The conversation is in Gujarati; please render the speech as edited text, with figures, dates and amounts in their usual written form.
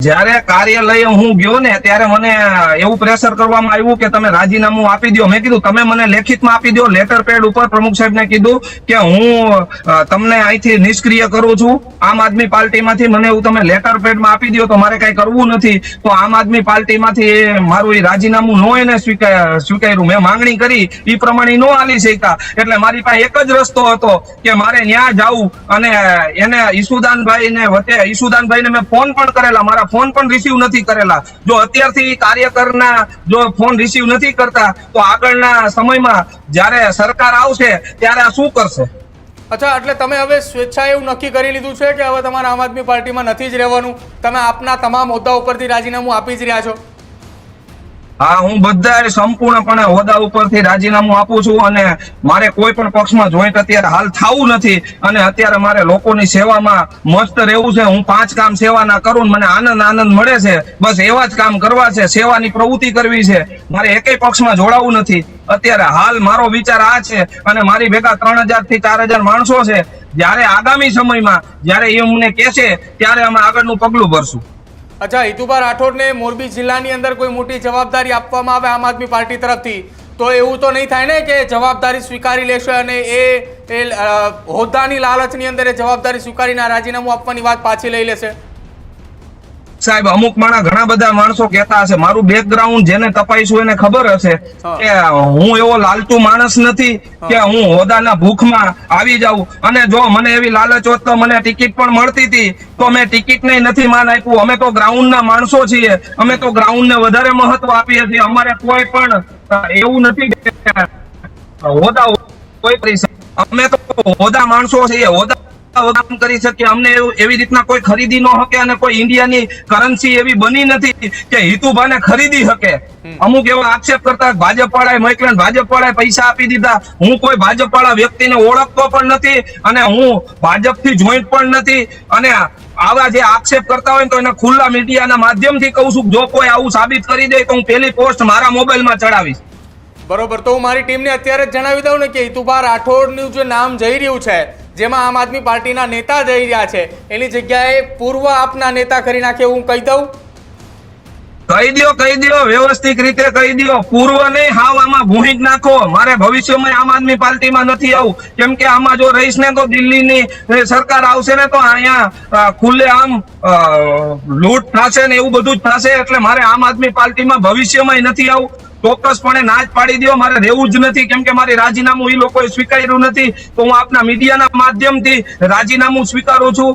જયારે કાર્યાલય હું ગયો ને ત્યારે મને એવું પ્રેશર કરવામાં આવ્યું કે તમે રાજીનામું આપી દો. મેં કીધું તમે મને લેખિતમાં આપી દો. લેટર પેડ ઉપર પ્રમુખ સાહેબને કીધું કે હું તમને અહીંથી નિષ્ક્રિય કરું છું આમ આદમી પાર્ટીમાંથી. મને એવું તમે લેટર પેડમાં આપી દો તો મારે કઈ કરવું નથી. તો આમ આદમી પાર્ટીમાંથી મારું એ રાજીનામું નો એને સ્વીકાર્યું. મેં માંગણી કરી એ પ્રમાણે નો આલી શક્યા. એટલે મારી પાસે એક જ રસ્તો હતો કે મારે ન્યા જવું. અને એને ઈસુદાનભાઈ ને મેં ફોન પણ કરેલા, મારા ફોન પણ રિસીવ નથી કરેલા. જો અત્યારથી કાર્યકરના જો ફોન રિસીવ નથી કરતા તો આગળના સમયમાં જ્યારે સરકાર આવશે ત્યારે આ શું કરશે? અચ્છા, એટલે તમે હવે સ્વેચ્છાએ એવું નક્કી કરી લીધું છે કે હવે તમારે આમ આદમી પાર્ટીમાં નથી જ રહેવાનું, તમે આપના તમામ હોદ્દા ઉપરથી રાજીનામું આપી જ રહ્યા છો? હા, હું બધા સંપૂર્ણપણે હોદ્દા ઉપરથી રાજીનામું આપું છું અને મારે કોઈ પણ પક્ષમાં જોઈન્ટ અત્યારે હાલ થવું નથી. અને અત્યારે મારે લોકોની સેવામાં મસ્ત રહેવું છે. હું 5 કામ સેવાના કરું, મને આનંદ મળે છે. બસ એવા જ કામ કરવા છે, સેવાની પ્રવૃત્તિ કરવી છે. મારે એકેય પક્ષમાં જોડાવું નથી. અત્યારે હાલ મારો વિચાર આ છે અને મારી ભેગા 3000 થી 4000 માણસો છે. જયારે આગામી સમયમાં જયારે એ અમને કહેશે ત્યારે અમે આગળનું પગલું ભરશું. અચ્છા, હિતુભા રાઠોડને મોરબી જિલ્લાની અંદર કોઈ મોટી જવાબદારી આપવામાં આવે આમ આદમી પાર્ટી તરફથી તો એવું તો નહીં થાય ને કે જવાબદારી સ્વીકારી લેશે અને એ હોદ્દાની લાલચની અંદર એ જવાબદારી સ્વીકારીને રાજીનામું આપવાની વાત પાછી લઈ લેશે? સાહેબ, અમુક ઘણા બધા માણસો કહેતા હશે, મારું બેકગ્રાઉન્ડ જેને તપાઈશું એને ખબર હશે કે હું એવો લાલચુ માણસ નથી કે હું હોદ્દાના ભૂખમાં આવી જાઉં. અને જો મને એવી લાલચ હોત તો મને ટિકિટ પણ મળતી હતી તો મેં ટિકિટને નથી માન આપ્યું. અમે તો ગ્રાઉન્ડના માણસો છીએ, અમે તો ગ્રાઉન્ડને વધારે મહત્વ આપીએ છીએ. અમારે કોઈ પણ એવું નથી કે હોદ્દા કોઈ, અમે તો હોદ્દા માણસો છીએ. હોદ્દા કામ કરી શકીએ. અમને એવી રીતના કોઈ ખરીદી ન શકે અને કોઈ ઇન્ડિયાની કરન્સી એવી બની નથી કે હિતુભાને ખરીદી શકે. અમુક એવા આક્ષેપ કરતા ભાજપ વાળાએ મોકલ્યા, ભાજપ વાળાએ પૈસા આપી દીધા. હું કોઈ ભાજપ વાળા વ્યક્તિને ઓળખતો પણ નથી અને હું ભાજપથી જોઈન્ટ પણ નથી. અને આવા જે આક્ષેપ કરતા હોય તો એને ખુલ્લા મીડિયાના માધ્યમથી કહું છું, જો કોઈ આવું સાબિત કરી દે તો હું પેલી પોસ્ટ મારા મોબાઈલમાં ચડાવીશ. બરોબર, તો હું મારી ટીમને અત્યારે જ જણાવી દઉં ને કે હિતુભા રાઠોડનું જે નામ જઈ રહ્યું છે, જેમાં આમ આદમી પાર્ટીના નેતા જઈ રહ્યા છે, એની જગ્યાએ પૂર્વ આપના નેતા કરી નાખે હું કહી દઉં? કહી દો, વ્યવસ્થિત રીતે કહી દો. પૂર્વ નહીં, હાવ આમાં ભૂંહી જ નાખો. મારે ભવિષ્યમાં આમ આદમી પાર્ટીમાં નથી આવું. કેમ કે આમાં જો રહીશ ને તો દિલ્હીની સરકાર આવશે ને તો અહીંયા ખુલ્લે આમ લૂંટ થશે ને એવું બધું જ થશે. એટલે મારે આમ આદમી પાર્ટીમાં ભવિષ્યમાં નથી આવું. ચોક્કસપણે ના જ પાડી દો, મારે રહેવું જ નથી. કેમ કે મારી રાજીનામું એ લોકોએ સ્વીકાર્યું નથી તો હું આપના મીડિયાના માધ્યમથી રાજીનામું સ્વીકારું છું.